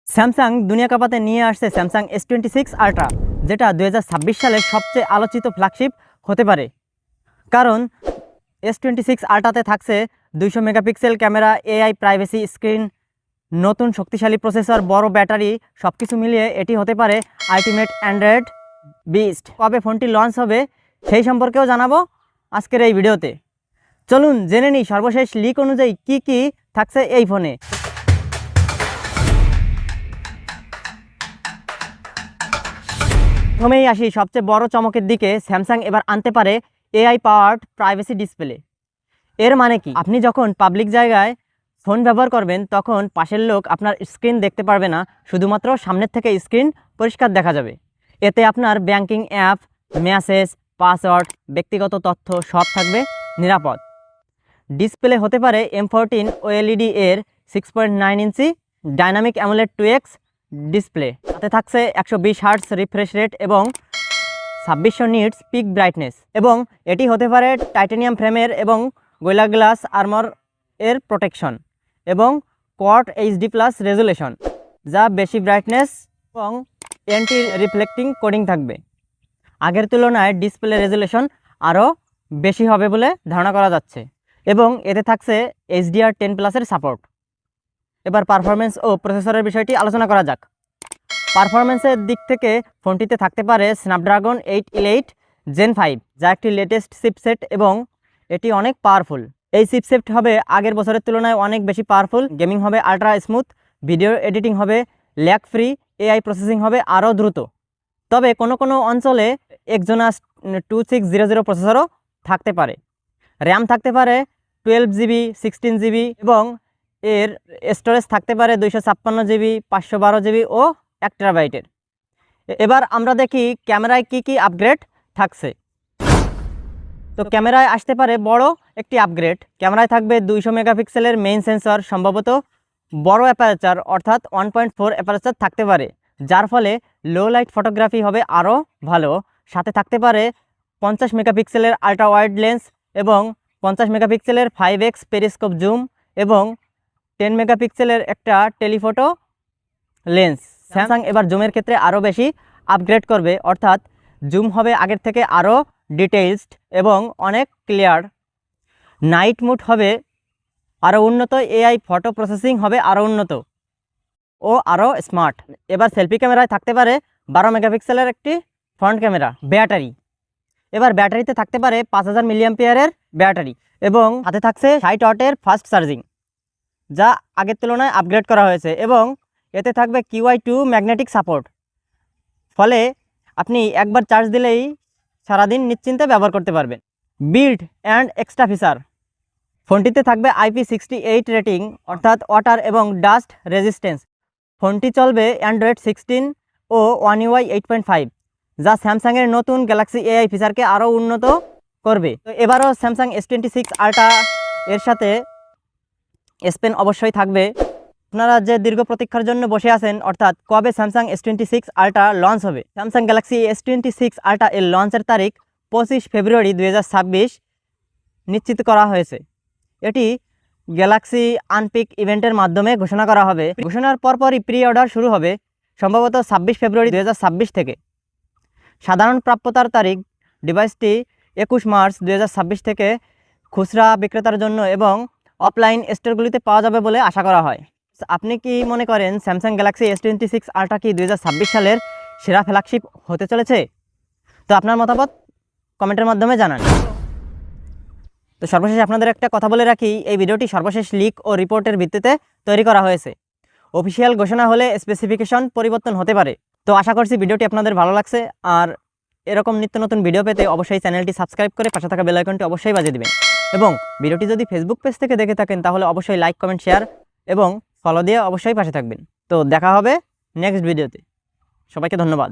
Samsung দুনিয়া কাঁপাতে নিয়ে আসছে স্যামসাং S26 আল্ট্রা, যেটা 2026 সালের সবচেয়ে আলোচিত ফ্ল্যাগশিপ হতে পারে। কারণ S26 আল্ট্রাতে থাকছে 200 megapixel camera, AI privacy screen, নতুন শক্তিশালী প্রসেসর, বড় ব্যাটারি, সব কিছু মিলিয়ে এটি হতে পারে আলটিমেট অ্যান্ড্রয়েড বিস্ট। কবে ফোনটি লঞ্চ হবে সেই সম্পর্কেও জানাবো আজকের এই ভিডিওতে। চলুন জেনে নিই সর্বশেষ লিক অনুযায়ী কি কি থাকছে এই ফোনে। প্রথমেই আসি সবচেয়ে বড় চমকের দিকে। স্যামসাং এবার আনতে পারে AI পাওয়ার্ড প্রাইভেসি ডিসপ্লে। এর মানে কি? আপনি যখন পাবলিক জায়গায় ফোন ব্যবহার করবেন তখন পাশের লোক আপনার স্ক্রিন দেখতে পারবে না, শুধুমাত্র সামনের থেকে স্ক্রিন পরিষ্কার দেখা যাবে। এতে আপনার ব্যাংকিং অ্যাপ, মেসেজ, পাসওয়ার্ড, ব্যক্তিগত তথ্য সব থাকবে নিরাপদ। ডিসপ্লে হতে পারে M14 OLED এর 6.9 ইঞ্চি ডাইনামিক অ্যামোলেড 2X ডিসপ্লে। তাতে থাকছে 120 হার্টজ রিফ্রেশ রেট এবং 2600 নিটস পিক ব্রাইটনেস। এবং এটি হতে পারে টাইটানিয়াম ফ্রেমের এবং গোরিলা গ্লাস আর্মর এর প্রোটেকশন এবং কোয়াড HD+ রেজুলেশন, যা বেশি ব্রাইটনেস এবং অ্যান্টি রিফ্লেক্টিং কোডিং থাকবে। আগের তুলনায় ডিসপ্লে রেজুলেশন আরও বেশি হবে বলে ধারণা করা যাচ্ছে এবং এতে থাকছে HDR10+ এর সাপোর্ট। এবার পারফরমেন্স ও প্রসেসরের বিষয়টি আলোচনা করা যাক। পারফরমেন্সের দিক থেকে ফোনটিতে থাকতে পারে স্ন্যাপড্রাগন 888 Gen 5, যা একটি লেটেস্ট চিপসেট এবং এটি অনেক পাওয়ারফুল। এই চিপসেট হবে আগের বছরের তুলনায় অনেক বেশি পাওয়ারফুল। গেমিং হবে আল্ট্রা স্মুথ, ভিডিও এডিটিং হবে ল্যাগ ফ্রি, AI প্রসেসিং হবে আরও দ্রুত। তবে কোনো অঞ্চলে Exynos 2600 প্রসেসরও থাকতে পারে। র্যাম থাকতে পারে 12GB, 16GB এবং এর স্টোরেজ থাকতে পারে 256GB, 512GB ও 1TB। এবার আমরা দেখি ক্যামেরায় কি আপগ্রেড থাকছে। তো ক্যামেরায় আসতে পারে বড় একটি আপগ্রেড। ক্যামেরায় থাকবে 200 মেগাপিক্সেলের মেইন সেন্সর, সম্ভবত বড় অ্যাপারচার অর্থাৎ 1.4 অ্যাপারচার থাকতে পারে, যার ফলে লো লাইট ফটোগ্রাফি হবে আরও ভালো। সাথে থাকতে পারে 50 মেগাপিক্সেলের আল্ট্রা ওয়াইড লেন্স এবং 50 মেগাপিক্সেলের 5x পেরিস্কোপ জুম এবং 10 মেগাপিক্সেলের একটা টেলিফোটো লেন্স। স্যামসাং এবার জুমের ক্ষেত্রে আরও বেশি আপগ্রেড করবে, অর্থাৎ জুম হবে আগের থেকে আরও ডিটেইলসড এবং অনেক ক্লিয়ার। নাইট মোড হবে আরও উন্নত, AI ফটো প্রসেসিং হবে আরও উন্নত ও আরও স্মার্ট। এবার সেলফি ক্যামেরায় থাকতে পারে 12 মেগাপিক্সেলের একটি ফ্রন্ট ক্যামেরা। ব্যাটারি, এবার ব্যাটারিতে থাকতে পারে 5000 মিলিঅ্যাম্পিয়ারের ব্যাটারি এবং হাতে থাকছে 60 ওয়াটের ফাস্ট চার্জিং, যা আগের তুলনায় আপগ্রেড করা হয়েছে এবং এতে থাকবে QI2 ম্যাগনেটিক সাপোর্ট। ফলে আপনি একবার চার্জ দিলেই সারাদিন নিশ্চিন্তে ব্যবহার করতে পারবেন। বিল্ড অ্যান্ড এক্সট্রা ফিচার, ফোনটিতে থাকবে IP68 রেটিং, অর্থাৎ ওয়াটার এবং ডাস্ট রেজিস্ট্যান্স। ফোনটি চলবে অ্যান্ড্রয়েড 16 ও One UI 8.5, যা স্যামসাংয়ের নতুন গ্যালাক্সি AI ফিচারকে আরও উন্নত করবে। তো এবারও স্যামসাং S26 আল্ট্রা এর সাথে S Pen অবশ্যই থাকবে। আপনারা যে দীর্ঘ প্রতীক্ষার জন্য বসে আছেন, অর্থাৎ কবে স্যামসাং S26 আল্ট্রা লঞ্চ হবে। স্যামসাং গ্যালাক্সি S26 আল্ট্রা এর লঞ্চের তারিখ 25 ফেব্রুয়ারি 2026 নিশ্চিত করা হয়েছে। এটি গ্যালাক্সি আনপিক ইভেন্টের মাধ্যমে ঘোষণা করা হবে। ঘোষণার পরপরই প্রি অর্ডার শুরু হবে, সম্ভবত 26 ফেব্রুয়ারি 2026 থেকে। সাধারণ প্রাপ্যতার তারিখ ডিভাইসটি 21 মার্চ 2026 থেকে খুচরা বিক্রেতার জন্য এবং অফলাইন স্টোরগুলিতে পাওয়া যাবে বলে আশা করা হয়। আপনি কি মনে করেন স্যামসাং গ্যালাক্সি S26 আল্ট্রা কি 2026 সালের সেরা ফ্ল্যাগশিপ হতে চলেছে? তো আপনার মতামত কমেন্টের মাধ্যমে জানান। তো সর্বশেষ আপনাদের একটা কথা বলে রাখি, এই ভিডিওটি সর্বশেষ লিক ও রিপোর্টের ভিত্তিতে তৈরি করা হয়েছে। অফিসিয়াল ঘোষণা হলে স্পেসিফিকেশন পরিবর্তন হতে পারে। তো আশা করছি ভিডিওটি আপনাদের ভালো লাগছে, আর এরকম নিত্য নতুন ভিডিও পেতে অবশ্যই চ্যানেলটি সাবস্ক্রাইব করে পাশে থাকা বেল আইকনটি অবশ্যই বাজিয়ে দিবেন। এবং ভিডিওটি যদি ফেসবুক পেজ থেকে দেখে থাকেন তাহলে অবশ্যই লাইক, কমেন্ট, শেয়ার এবং ফলো দিয়ে অবশ্যই পাশে থাকবেন। তো দেখা হবে নেক্সট ভিডিওতে। সবাইকে ধন্যবাদ।